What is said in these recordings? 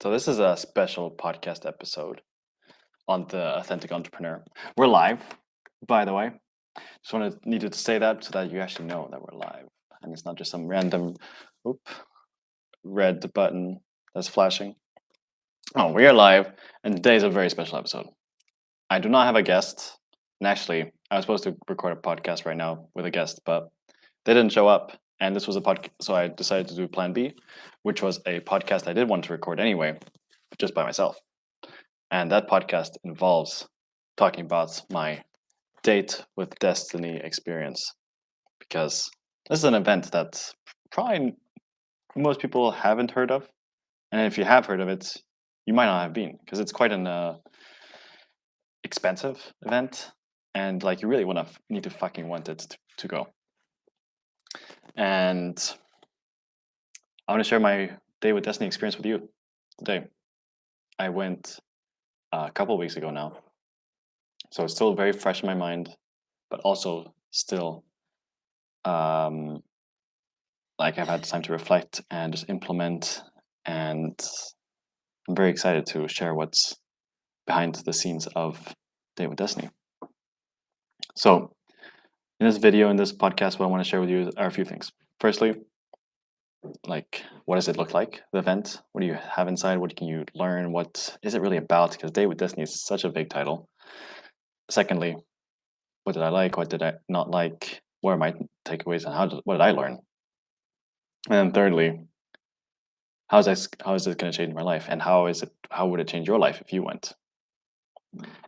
So this is a special podcast episode on the authentic entrepreneur. We're live, by the way. Needed to say that so that you actually know that we're live, and it's not just some random, red button that's flashing. Oh, we are live, and today is a very special episode. I do not have a guest, and actually, I was supposed to record a podcast right now with a guest, but they didn't show up, and this was a podcast, so I decided to do Plan B, which was a podcast I did want to record anyway, just by myself. And that podcast involves talking about my date with destiny experience, because this is an event that probably most people haven't heard of, and if you have heard of it, you might not have been, because it's quite an expensive event, and like you really need to fucking want it to go. And I want to share my day with destiny experience with you today. I went a couple of weeks ago now, so it's still very fresh in my mind, but also still like I've had time to reflect and just implement, and I'm very excited to share what's behind the scenes of Day with Destiny. So in this video, in this podcast, what I want to share with you are a few things. Firstly, like, what does it look like, the event? What do you have inside? What can you learn? What is it really about? Because Day with Destiny is such a big title. Secondly, what did I like? What did I not like? What are my takeaways, and what did I learn? And then thirdly, how is it going to change my life? And how would it change your life if you went?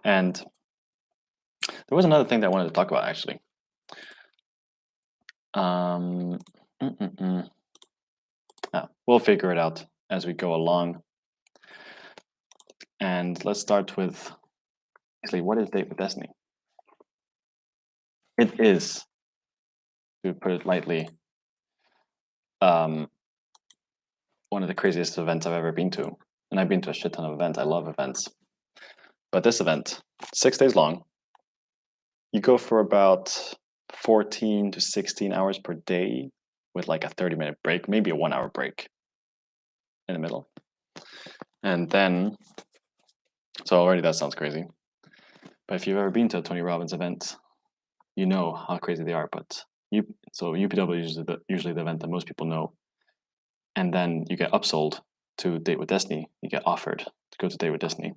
And there was another thing that I wanted to talk about, actually. We'll figure it out as we go along. And let's start with, actually, what is Date with Destiny? It is, to put it lightly, one of the craziest events I've ever been to. And I've been to a shit ton of events. I love events. But this event, 6 days long, you go for about 14 to 16 hours per day with like a 30-minute break, maybe a 1-hour break in the middle. And then, so already that sounds crazy. But if you've ever been to a Tony Robbins event, you know how crazy they are. But UPW is usually the event that most people know. And then you get upsold to Date with Destiny. You get offered to go to Date with Destiny.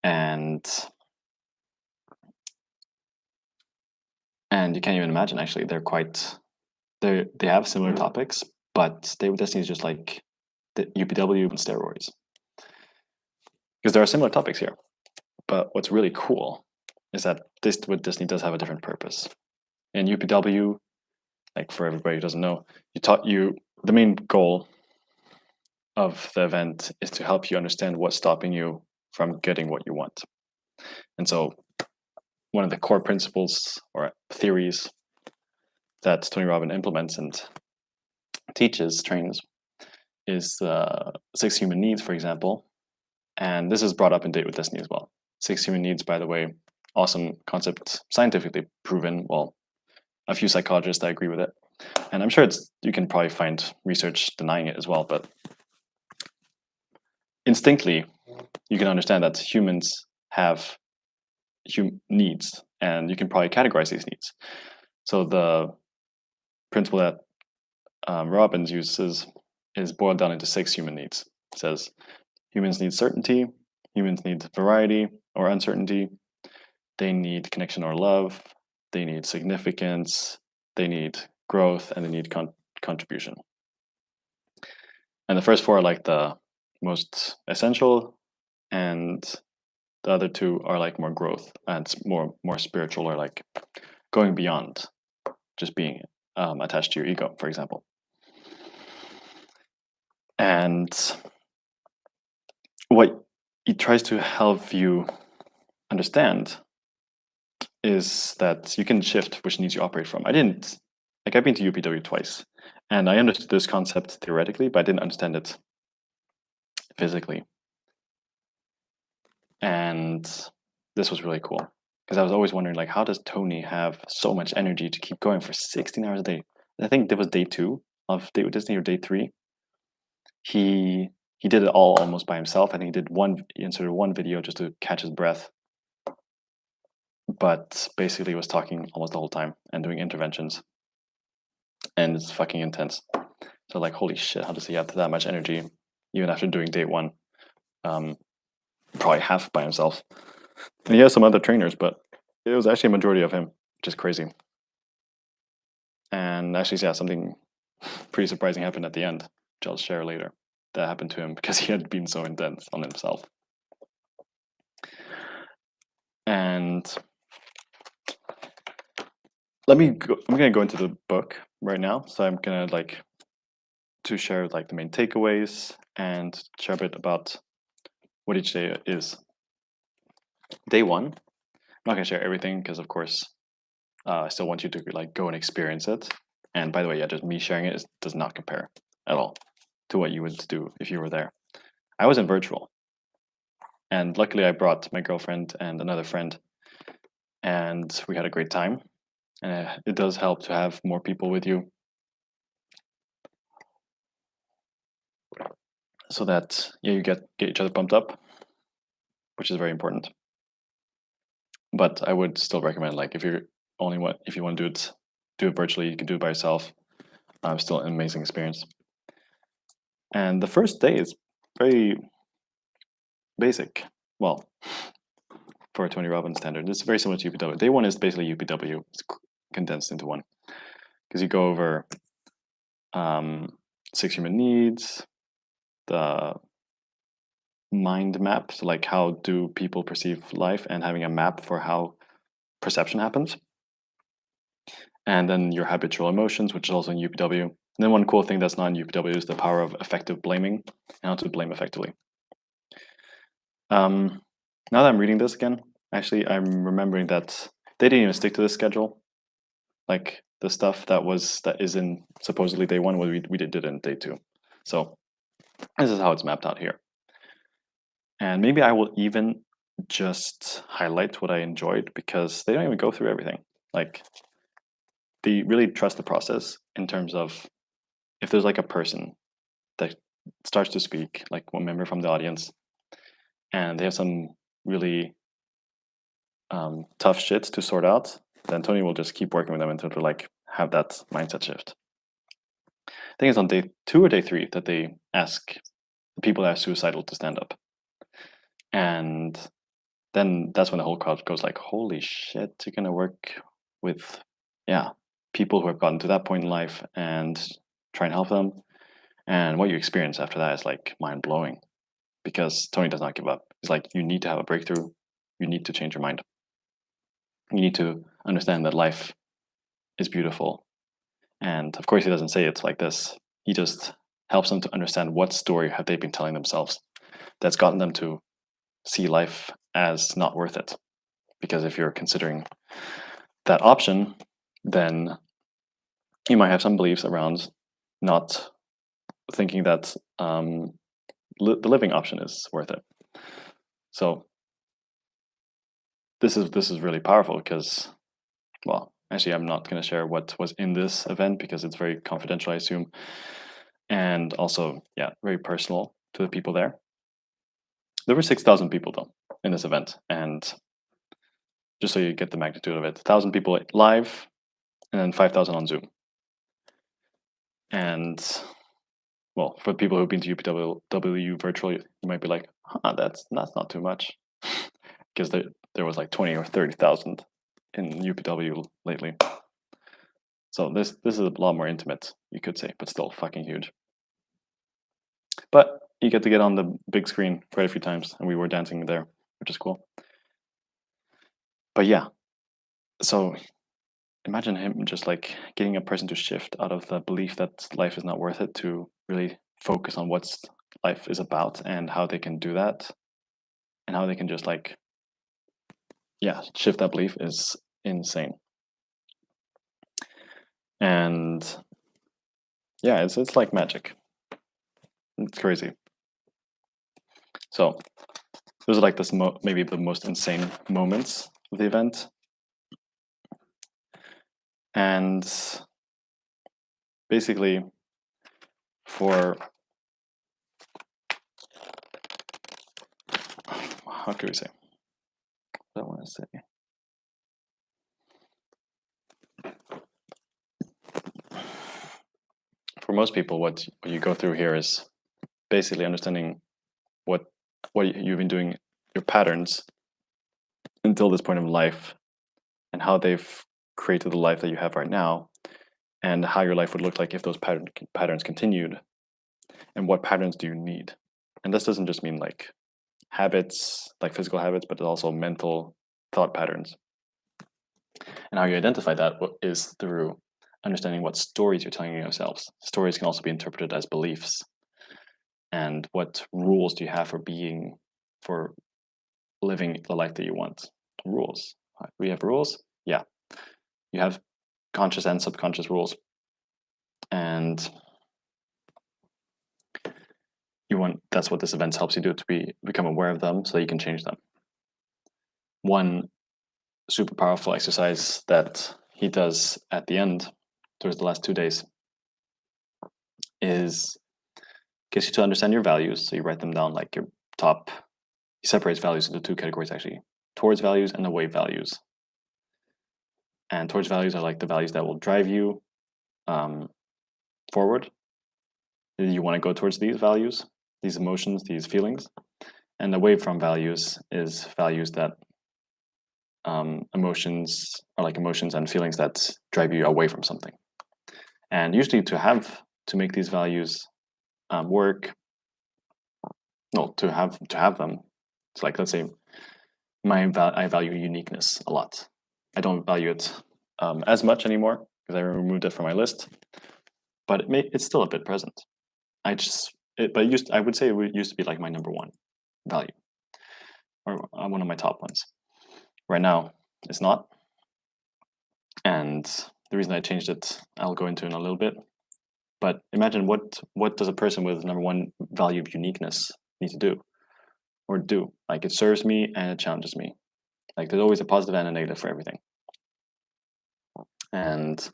And you can't even imagine, actually. They have similar topics, but Date with Destiny is just like the UPW on steroids. Because there are similar topics here. But what's really cool is that this with Disney does have a different purpose. In UPW, like for everybody who doesn't know, the main goal of the event is to help you understand what's stopping you from getting what you want. And so one of the core principles or theories that Tony Robbins implements and trains, is the 6 human needs, for example. And this is brought up in Date with Destiny as well. 6 human needs, by the way, awesome concept, scientifically proven. Well, a few psychologists that agree with it. And I'm sure you can probably find research denying it as well, but instinctively, you can understand that humans have needs, and you can probably categorize these needs. So the principle that Robbins uses is boiled down into 6 human needs. It says humans need certainty, humans need variety or uncertainty, they need connection or love, they need significance, they need growth, and they need contribution. And the first 4 are like the most essential, and the other 2 are like more growth and more spiritual, or like going beyond just being attached to your ego, for example. And what it tries to help you understand is that you can shift which needs you operate from. I've been to UPW twice, and I understood this concept theoretically, but I didn't understand it physically. And this was really cool, because I was always wondering, like, how does Tony have so much energy to keep going for 16 hours a day? I think that was day 2 of Date with Disney, or day 3. He he did it all almost by himself. I think he inserted one video just to catch his breath, but basically was talking almost the whole time and doing interventions, and it's fucking intense. So like, holy shit, how does he have that much energy even after doing day one? Probably half by himself. And he has some other trainers, but it was actually a majority of him, which is crazy. And actually, yeah, something pretty surprising happened at the end, which I'll share later. That happened to him because he had been so intense on himself. And I'm gonna go into the book right now. So I'm gonna to share like the main takeaways and share a bit about what each day is. Day one, I'm not gonna share everything because of course I still want you to like go and experience it. And by the way, yeah, just me sharing it does not compare at all to what you would do if you were there. I was in virtual, and luckily I brought my girlfriend and another friend, and we had a great time. It does help to have more people with you, so that you get each other pumped up, which is very important. But I would still recommend, like, if you want to do it virtually. You can do it by yourself. Still an amazing experience. And the first day is very basic. Well, for a Tony Robbins standard, it's very similar to UPW. Day one is basically UPW. It's condensed into one, because you go over 6 human needs, the mind map, so like how do people perceive life, and having a map for how perception happens. And then your habitual emotions, which is also in UPW. And then one cool thing that's not in UPW is the power of effective blaming and how to blame effectively. Now that I'm reading this again, actually, I'm remembering that they didn't even stick to this schedule. Like the stuff that is in supposedly day one, we did it in day two. So this is how it's mapped out here. And maybe I will even just highlight what I enjoyed, because they don't even go through everything. Like, they really trust the process in terms of if there's like a person that starts to speak, like one member from the audience, and they have some really tough shit to sort out, then Tony will just keep working with them until they like have that mindset shift. I think it's on day 2 or day 3 that they ask the people that are suicidal to stand up. And then that's when the whole crowd goes like, holy shit, you're gonna work with people who have gotten to that point in life and try and help them. And what you experience after that is like mind-blowing, because Tony does not give up. He's like, you need to have a breakthrough. You need to change your mind. You need to understand that life is beautiful. And of course, he doesn't say it's like this. He just helps them to understand what story have they been telling themselves that's gotten them to see life as not worth it. Because if you're considering that option, then you might have some beliefs around not thinking that the living option is worth it. So this is really powerful, because, well, actually, I'm not going to share what was in this event because it's very confidential, I assume, and also, yeah, very personal to the people there. There were 6,000 people though in this event, and just so you get the magnitude of it, 1,000 people live, and then 5,000 on Zoom. And well, for people who've been to DwD Virtual, you might be like, that's not too much, because there was like 20 or 30,000 in UPW lately. So this is a lot more intimate, you could say, but still fucking huge. But you get to get on the big screen quite a few times, and we were dancing there, which is cool. But yeah, so imagine him just like getting a person to shift out of the belief that life is not worth it to really focus on what life is about and how they can do that, and how they can just like, shift that belief is insane. And yeah, it's like magic. It's crazy. So those are like maybe the most insane moments of the event. And basically, for how could we say? I don't want to say. For most people, what you go through here is basically understanding what you've been doing, your patterns until this point of life, and how they've created the life that you have right now, and how your life would look like if those patterns continued, and what patterns do you need. And this doesn't just mean like habits, like physical habits, but also mental thought patterns. And how you identify that is through understanding what stories you're telling yourselves. Stories can also be interpreted as beliefs. And what rules do you have for living the life that you want? Rules. We have rules? Yeah. You have conscious and subconscious rules. And that's what this event helps you do, to become aware of them so that you can change them. One super powerful exercise that he does at the end, towards the last 2 days, is gets you to understand your values. So you write them down, like your top. He separates values into 2 categories actually: towards values and away values. And towards values are like the values that will drive you forward. You want to go towards these values, these emotions, these feelings. And away from values is values that emotions are like emotions and feelings that drive you away from something. And usually to make these values work, to have them, it's like, let's say I value uniqueness a lot. I don't value it as much anymore because I removed it from my list, but it's still a bit present. I would say it used to be like my number 1 value, or one of my top ones. Right now, it's not. And the reason I changed it, I'll go into in a little bit. But imagine what does a person with number 1 value of uniqueness need to do? Or do? Like, it serves me and it challenges me. Like, there's always a positive and a negative for everything. And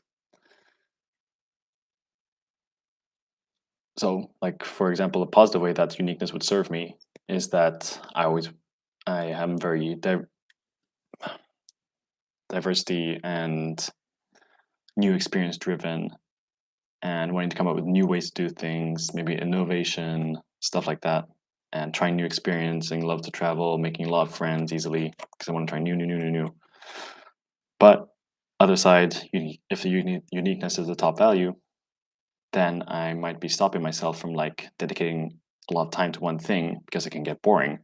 so, like, for example, a positive way that uniqueness would serve me is that I am very diversity and new experience driven, and wanting to come up with new ways to do things, maybe innovation, stuff like that, and trying new experiences, love to travel, making a lot of friends easily because I want to try new. But other side, if the uniqueness is the top value, then I might be stopping myself from like dedicating a lot of time to one thing because it can get boring,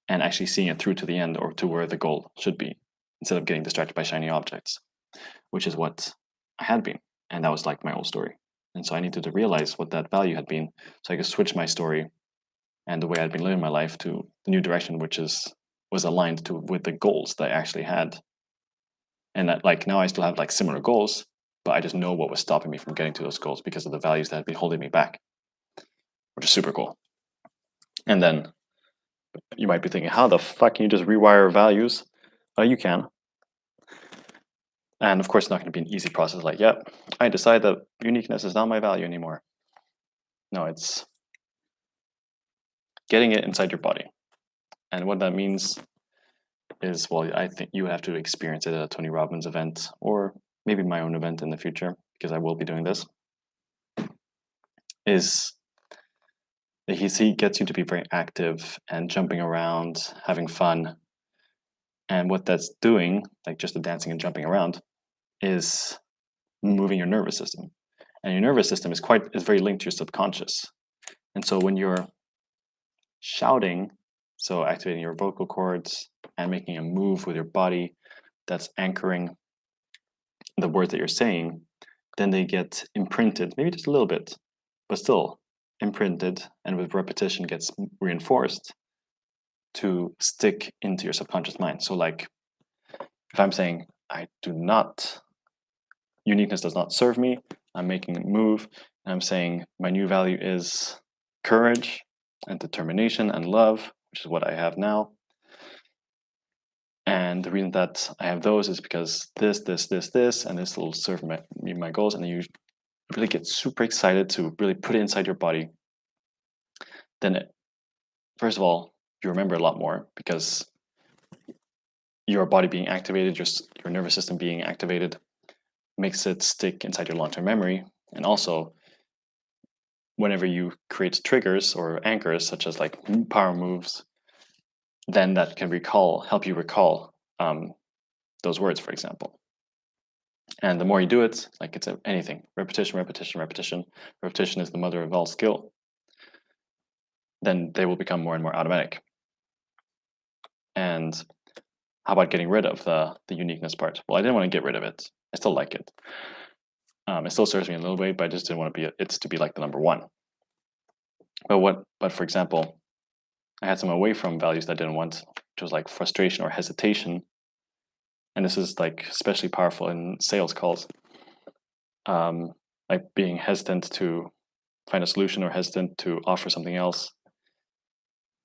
and actually seeing it through to the end or to where the goal should be, instead of getting distracted by shiny objects, which is what I had been. And that was like my old story. And so I needed to realize what that value had been so I could switch my story and the way I'd been living my life to the new direction, which was aligned with the goals that I actually had. And that, like, now I still have like similar goals, but I just know what was stopping me from getting to those goals because of the values that had been holding me back, which is super cool. And then you might be thinking, how the fuck can you just rewire values? You can. And of course, it's not going to be an easy process like, yep, I decide that uniqueness is not my value anymore. No, it's getting it inside your body. And what that means is, well, I think you have to experience it at a Tony Robbins event, or maybe my own event in the future, because I will be doing this, is he gets you to be very active and jumping around, having fun. And what that's doing, like just the dancing and jumping around, is moving your nervous system. And your nervous system is very linked to your subconscious. And so when you're shouting, so activating your vocal cords and making a move with your body that's anchoring the words that you're saying, then they get imprinted, maybe just a little bit, but still imprinted, and with repetition gets reinforced to stick into your subconscious mind. So like, if I'm saying, uniqueness does not serve me, I'm making a move, and I'm saying my new value is courage and determination and love, which is what I have now. And the reason that I have those is because this, and this will serve my goals. And then you really get super excited to really put it inside your body. Then, first of all, you remember a lot more because your body being activated, your nervous system being activated, makes it stick inside your long-term memory. And also, whenever you create triggers or anchors, such as like power moves, then that can help you recall those words, for example. And the more you do it, like it's anything, repetition, repetition, repetition. Repetition is the mother of all skill. Then they will become more and more automatic. And how about getting rid of the uniqueness part? Well, I didn't want to get rid of it. I still like it. It still serves me in a little way, but I just didn't want to be like the number one. But for example, I had some away from values that I didn't want, which was like frustration or hesitation. And this is like especially powerful in sales calls. Like being hesitant to find a solution or hesitant to offer something else.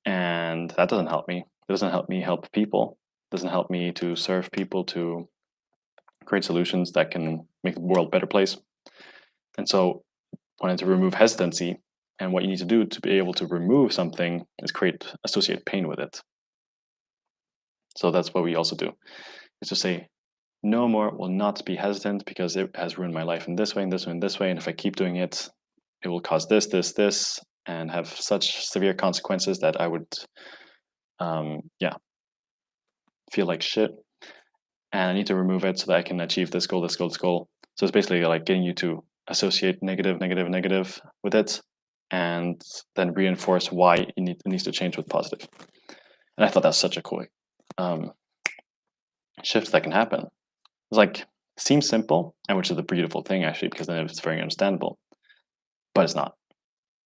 And that doesn't help me. It doesn't help me help people. It doesn't help me to serve people, to create solutions that can make the world a better place. And so wanted to remove hesitancy. And what you need to do to be able to remove something is associate pain with it. So that's what we also do, is to say, no more, will not be hesitant because it has ruined my life in this way, and this way, and this way. And if I keep doing it, it will cause this, this, this, and have such severe consequences that I would, feel like shit. And I need to remove it so that I can achieve this goal, this goal, this goal. So it's basically like getting you to associate negative, negative, negative with it, and then reinforce why it needs to change with positive. And I thought that's such a cool shift that can happen. It's like, seems simple, and which is the beautiful thing actually, because then it's very understandable, but it's not.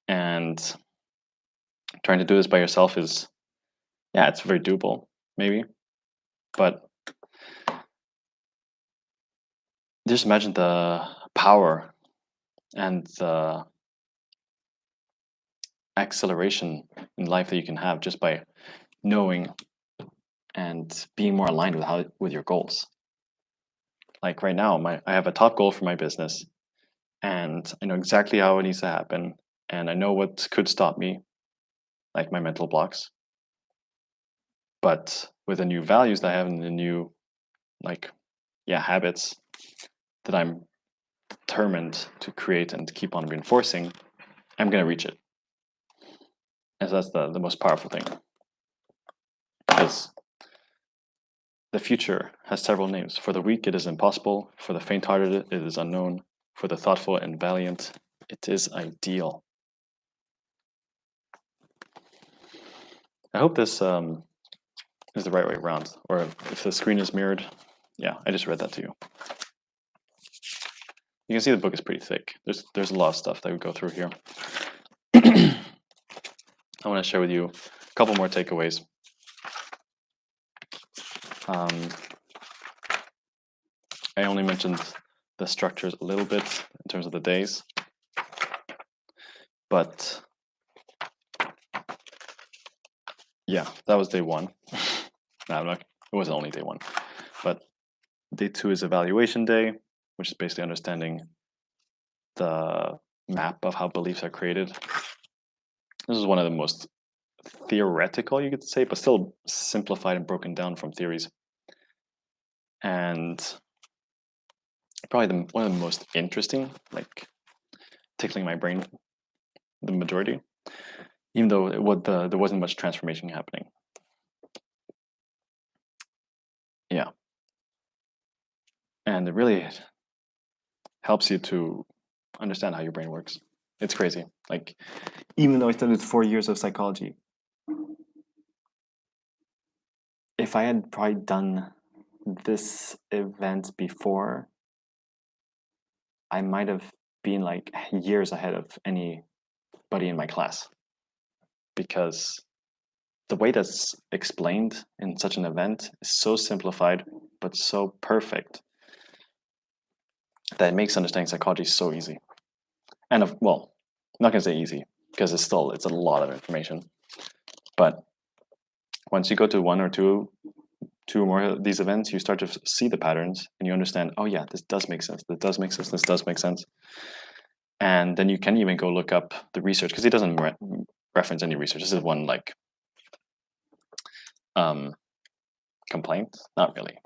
And trying to do this by yourself is, it's very doable, maybe, but just imagine the power and the acceleration in life that you can have just by knowing and being more aligned with your goals. Like right now, I have a top goal for my business, and I know exactly how it needs to happen, and I know what could stop me, like my mental blocks. But with the new values that I have and the new, habits that I'm determined to create and keep on reinforcing, I'm going to reach it. And so that's the most powerful thing. Because the future has several names. For the weak, it is impossible. For the faint-hearted, it is unknown. For the thoughtful and valiant, it is ideal. I hope this is the right way around, or if the screen is mirrored. Yeah, I just read that to you. You can see the book is pretty thick. There's a lot of stuff that we go through here. I want to share with you a couple more takeaways. I only mentioned the structures a little bit in terms of the days, but yeah, that was day one. No, it wasn't only day one, but day two is evaluation day, which is basically understanding the map of how beliefs are created. This is one of the most theoretical, you could say, but still simplified and broken down from theories. And probably one of the most interesting, like tickling my brain, the majority, even though there wasn't much transformation happening. Yeah. And it really helps you to understand how your brain works. It's crazy. Like, even though I studied 4 years of psychology, if I had probably done this event before, I might have been like years ahead of anybody in my class, because the way that's explained in such an event is so simplified but so perfect that it makes understanding psychology so easy. And I'm not gonna say easy, because it's a lot of information. But once you go to one or two or more of these events, you start to see the patterns and you understand, oh yeah, this does make sense, this does make sense, this does make sense. And then you can even go look up the research, because he doesn't reference any research. This is one complaint? Not really.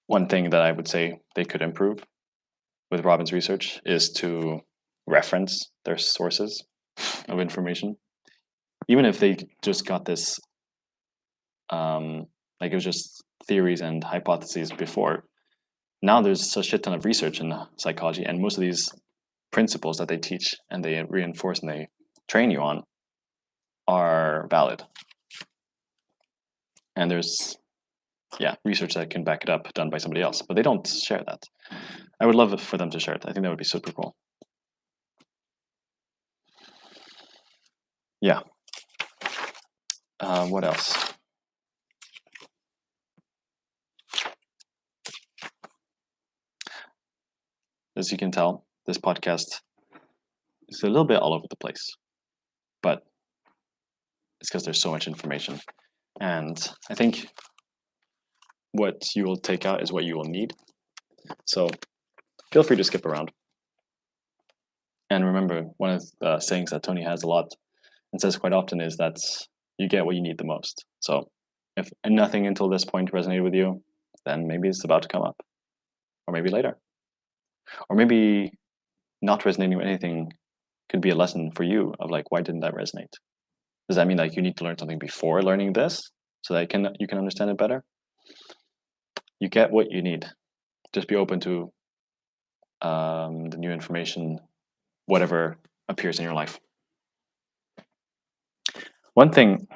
One thing that I would say they could improve with Robbins research is to reference their sources of information. Even if they just got this, like it was just theories and hypotheses before, now there's a shit ton of research in psychology, and most of these principles that they teach and they reinforce and they train you on are valid. And there's research that can back it up done by somebody else, but they don't share that. I would love for them to share it. I think that would be super cool. Yeah. What else? As you can tell, this podcast is a little bit all over the place, but it's because there's so much information. And I think what you will take out is what you will need. So feel free to skip around. And remember, one of the sayings that Tony has a lot and says quite often is that you get what you need the most. So if nothing until this point resonated with you, then maybe it's about to come up. Or maybe later. Or maybe not resonating with anything could be a lesson for you of like, why didn't that resonate? Does that mean like you need to learn something before learning this so that you can understand it better? You get what you need. Just be open to the new information, whatever appears in your life. One thing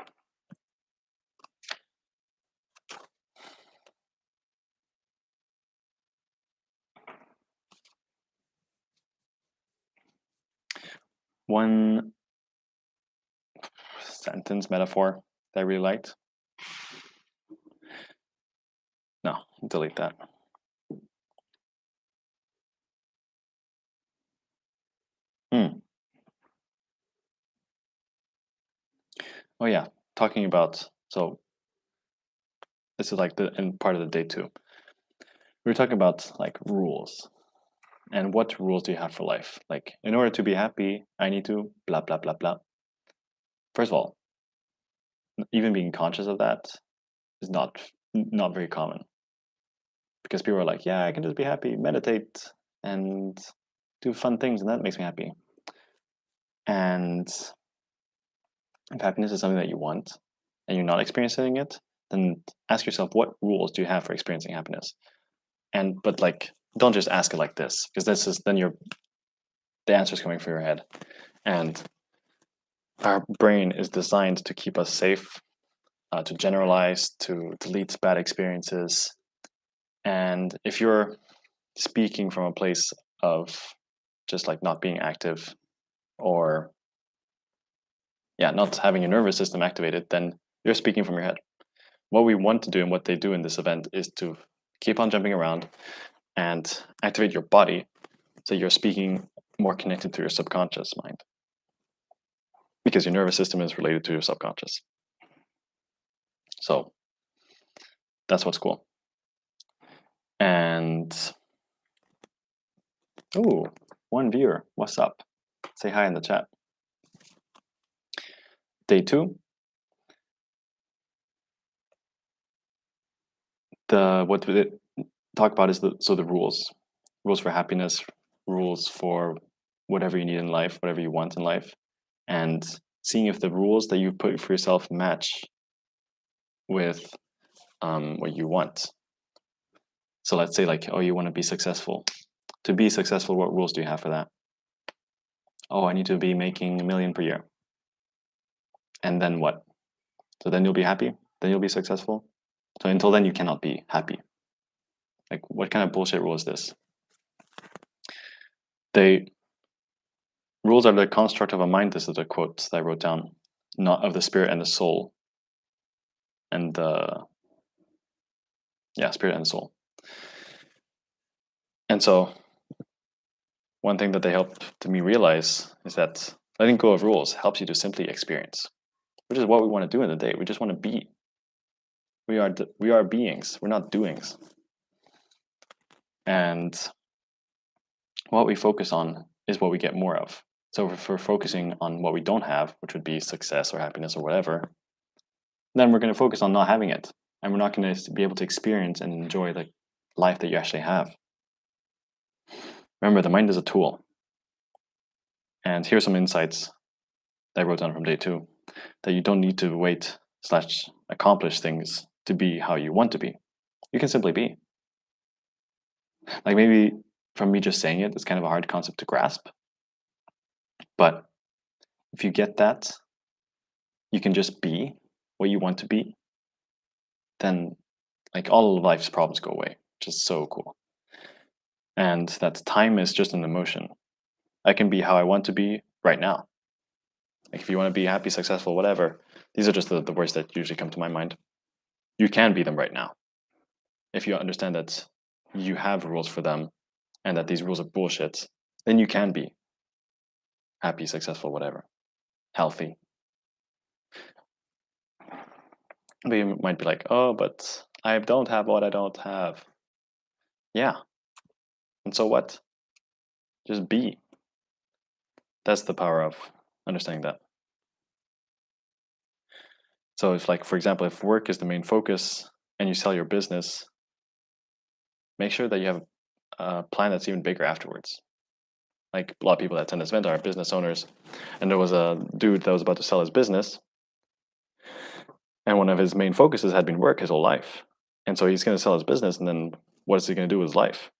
one sentence metaphor that I really liked. No, delete that. Oh yeah, talking about, so this is like the in part of the day 2. We were talking about like rules. And what rules do you have for life? Like, in order to be happy, I need to blah, blah, blah, blah. First of all, even being conscious of that is not very common. Because people are like, yeah, I can just be happy, meditate, and do fun things, and that makes me happy. And if happiness is something that you want, and you're not experiencing it, then ask yourself, what rules do you have for experiencing happiness? But like, don't just ask it like this, because this is then the answer is coming from your head. And our brain is designed to keep us safe, to generalize, to delete bad experiences. And if you're speaking from a place of just like not being active or not having your nervous system activated, then you're speaking from your head. What we want to do and what they do in this event is to keep on jumping around and activate your body so you're speaking more connected to your subconscious mind, because your nervous system is related to your subconscious. So that's what's cool. And ooh, one viewer, what's up? Say hi in the chat. Day 2. What we talk about is the rules for happiness, rules for whatever you need in life, whatever you want in life, and seeing if the rules that you put for yourself match with what you want. So let's say like, oh, you want to be successful. To be successful, what rules do you have for that? Oh, I need to be making $1 million per year. And then what? So then you'll be happy? Then you'll be successful? So until then, you cannot be happy. Like, what kind of bullshit rule is this? Rules are the construct of a mind. This is a quote that I wrote down, not of the spirit and the soul. And spirit and soul. And so one thing that they helped me realize is that letting go of rules helps you to simply experience, which is what we want to do in the day. We just want to be. We are beings. We're not doings. And what we focus on is what we get more of. So if we're focusing on what we don't have, which would be success or happiness or whatever, then we're going to focus on not having it, and we're not going to be able to experience and enjoy the life that you actually have. Remember, the mind is a tool. And here's some insights that I wrote down from day 2, that you don't need to wait / accomplish things to be how you want to be. You can simply be. Like, maybe from me just saying it, it's kind of a hard concept to grasp. But if you get that, you can just be what you want to be, then like all of life's problems go away, which is so cool. And that time is just an emotion. I can be how I want to be right now. Like, if you want to be happy, successful, whatever, these are just the words that usually come to my mind. You can be them right now. If you understand that you have rules for them and that these rules are bullshit, then you can be happy, successful, whatever, healthy. But you might be like, oh, but I don't have what I don't have. Yeah. And so what? Just be. That's the power of understanding that. So if, like, for example, if work is the main focus and you sell your business, make sure that you have a plan that's even bigger afterwards. Like, a lot of people that attend this event are business owners, and there was a dude that was about to sell his business, and one of his main focuses had been work his whole life. And so he's going to sell his business, and then what is he going to do with his life?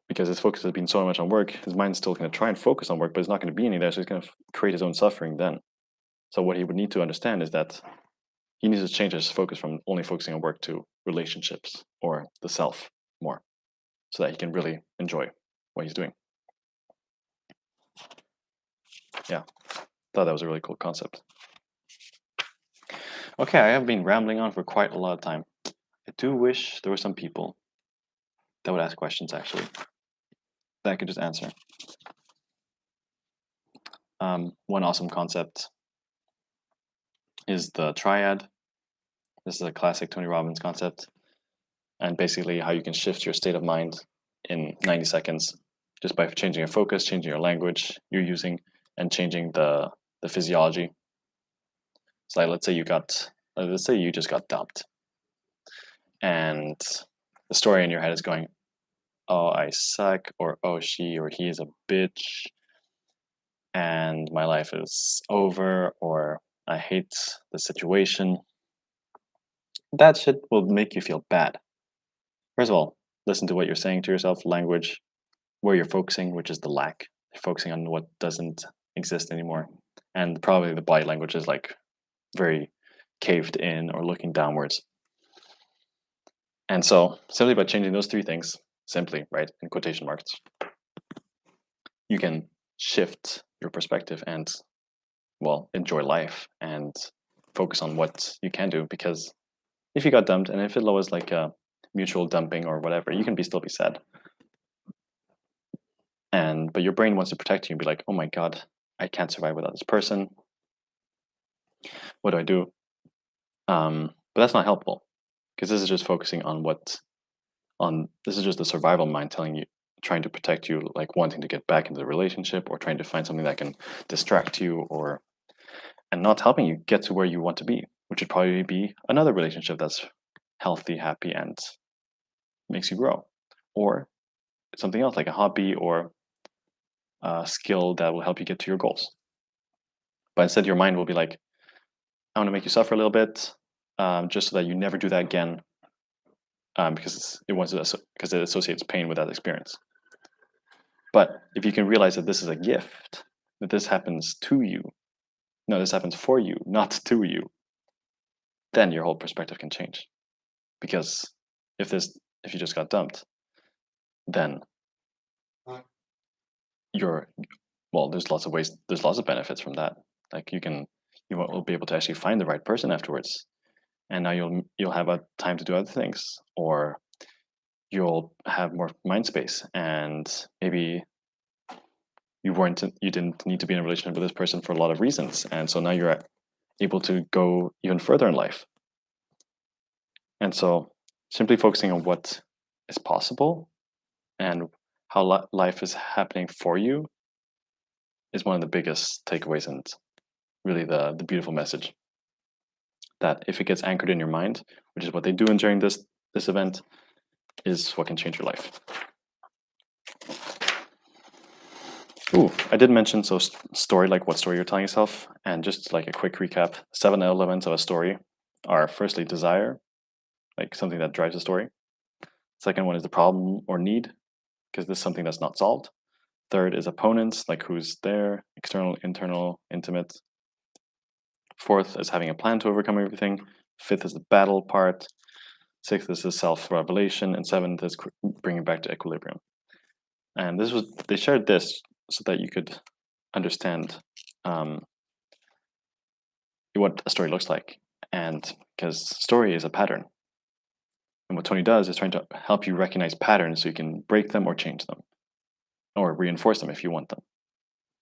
Because his focus has been so much on work, his mind's still going to try and focus on work, but it's not going to be any there, so he's going to create his own suffering then. So what he would need to understand is that he needs to change his focus from only focusing on work to relationships or the self more, so that he can really enjoy what he's doing. Yeah, thought that was a really cool concept. Okay, I have been rambling on for quite a lot of time. I do wish there were some people that would ask questions, actually, that I could just answer. One awesome concept is the triad. This is a classic Tony Robbins concept, and basically how you can shift your state of mind in 90 seconds just by changing your focus, changing your language you're using, and changing the physiology. So, like, let's say you just got dumped, and the story in your head is going, oh, I suck, or oh, she or he is a bitch, and my life is over, or I hate the situation. That shit will make you feel bad. First of all, listen to what you're saying to yourself, language, where you're focusing, which is the lack. You're focusing on what doesn't exist anymore. And probably the body language is like very caved in or looking downwards. And so simply by changing those 3 things, simply, right, in quotation marks, you can shift your perspective and, well, enjoy life and focus on what you can do. Because if you got dumped, and if it was like a mutual dumping or whatever, you can still be sad. But your brain wants to protect you and be like, oh my God, I can't survive without this person. What do I do? But that's not helpful, because this is just focusing on this is just the survival mind telling you, trying to protect you, like wanting to get back into the relationship or trying to find something that can distract you, and not helping you get to where you want to be, which would probably be another relationship that's healthy, happy, and makes you grow, or something else like a hobby or a skill that will help you get to your goals. But instead, your mind will be like, I want to make you suffer a little bit, just so that you never do that again, because it associates pain with that experience. But if you can realize that this is a gift, that this happens to you, no, this happens for you, not to you, then your whole perspective can change. Because if you just got dumped, then there's lots of ways, there's lots of benefits from that. Like, you will be able to actually find the right person afterwards, and now you'll have a time to do other things, or you'll have more mind space, and maybe you didn't need to be in a relationship with this person for a lot of reasons, and so now you're able to go even further in life. And so simply focusing on what is possible and how life is happening for you is one of the biggest takeaways, and really the beautiful message. that if it gets anchored in your mind, which is what they do during this event, is what can change your life. Ooh, I did mention story, like what story you're telling yourself, and just like a quick recap, 7 elements of a story are firstly desire, like something that drives the story. Second one is the problem or need, because this is something that's not solved. Third is opponents, like who's there, external, internal, intimate. Fourth is having a plan to overcome everything. Fifth is the battle part. Sixth is the self-revelation, and seventh is bringing back to equilibrium. And they shared this so that you could understand what a story looks like, and because story is a pattern. And what Tony does is trying to help you recognize patterns so you can break them or change them, or reinforce them if you want them.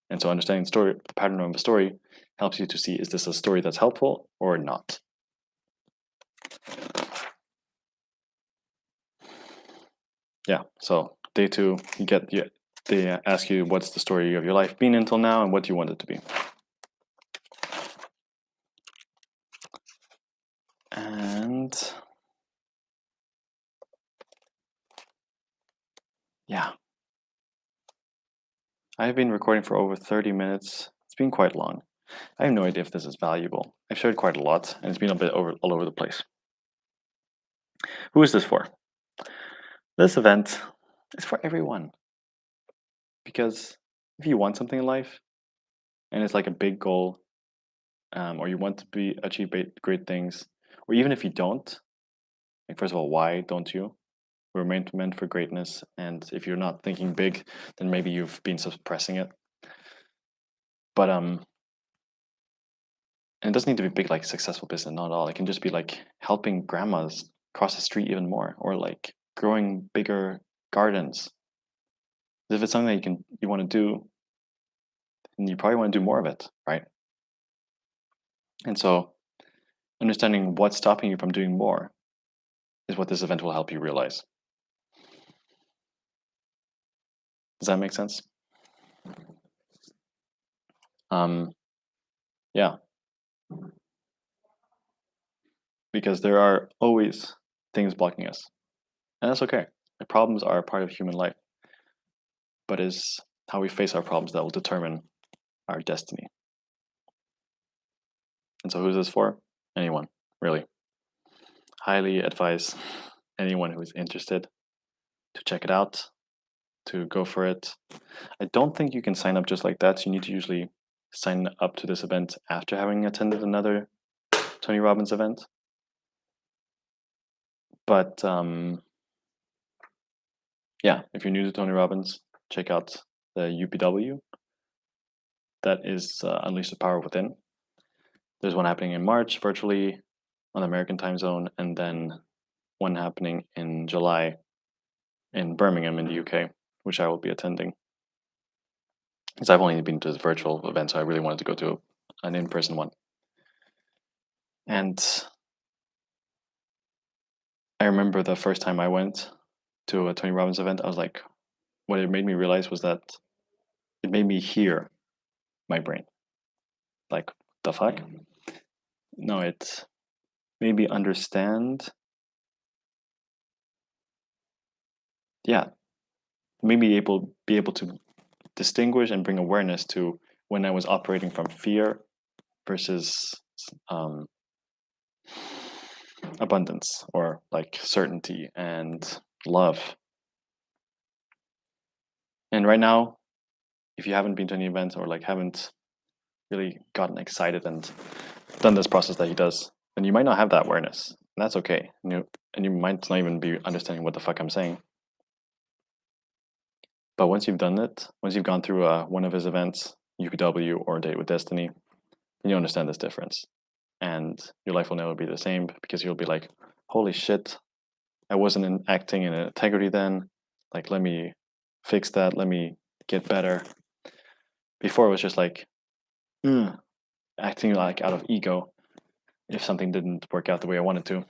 And so understanding the pattern of a story helps you to see, is this a story that's helpful or not? Yeah, so day 2, they ask you, what's the story of your life been until now and what do you want it to be? And yeah, I've been recording for over 30 minutes. It's been quite long. I have no idea if this is valuable. I've shared quite a lot, and it's been a bit all over the place. Who is this for? This event is for everyone. Because if you want something in life, and it's like a big goal, or you want to achieve great things, or even if you don't, like first of all, why don't you? We're meant for greatness, and if you're not thinking big, then maybe you've been suppressing it. But and it doesn't need to be big, like successful business, not at all. It can just be like helping grandmas cross the street even more, or like growing bigger gardens. If it's something that you want to do, then you probably want to do more of it, right? And so understanding what's stopping you from doing more is what this event will help you realize. Does that make sense? Yeah. Because there are always things blocking us. And that's okay. The problems are a part of human life. But it's how we face our problems that will determine our destiny. And so who's this for? Anyone, really. Highly advise anyone who is interested to check it out, to go for it. I don't think you can sign up just like that. So you need to usually sign up to this event after having attended another Tony Robbins event. But yeah, if you're new to Tony Robbins, check out the UPW. That is Unleash the Power Within. There's one happening in March virtually on the American time zone, and then one happening in July in Birmingham in the UK, which I will be attending. Because I've only been to this virtual event, so I really wanted to go to an in-person one. And I remember the first time I went to a Tony Robbins event, I was like, what it made me realize was that it made me hear my brain. Like, the fuck? No, it made me understand. Yeah, maybe be able to distinguish and bring awareness to when I was operating from fear versus abundance, or like certainty and love. And right now, if you haven't been to any events or like haven't really gotten excited and done this process that he does, then you might not have that awareness. And that's okay. And you might not even be understanding what the fuck I'm saying. But once you've done it, once you've gone through one of his events, UPW or Date with Destiny, then you understand this difference. And your life will never be the same, because you'll be like, holy shit, I wasn't acting in integrity then. Like, let me fix that. Let me get better. Before it was just like, acting like out of ego if something didn't work out the way I wanted to.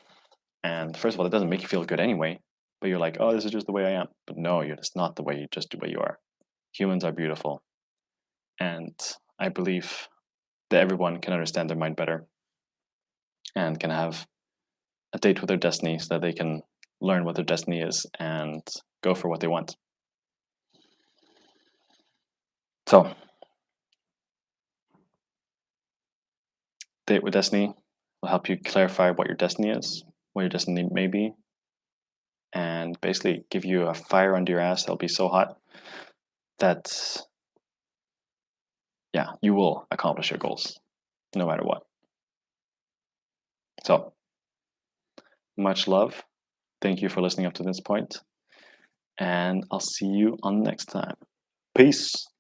And first of all, it doesn't make you feel good anyway. But you're like, oh, this is just the way I am. But no, it's not the way you are. Humans are beautiful. And I believe that everyone can understand their mind better. and can have a date with their destiny so that they can learn what their destiny is and go for what they want. So, Date with Destiny will help you clarify what your destiny is, what your destiny may be, and basically give you a fire under your ass that'll be so hot that, yeah, you will accomplish your goals no matter what. So, much love. Thank you for listening up to this point, and I'll see you on the next time. Peace.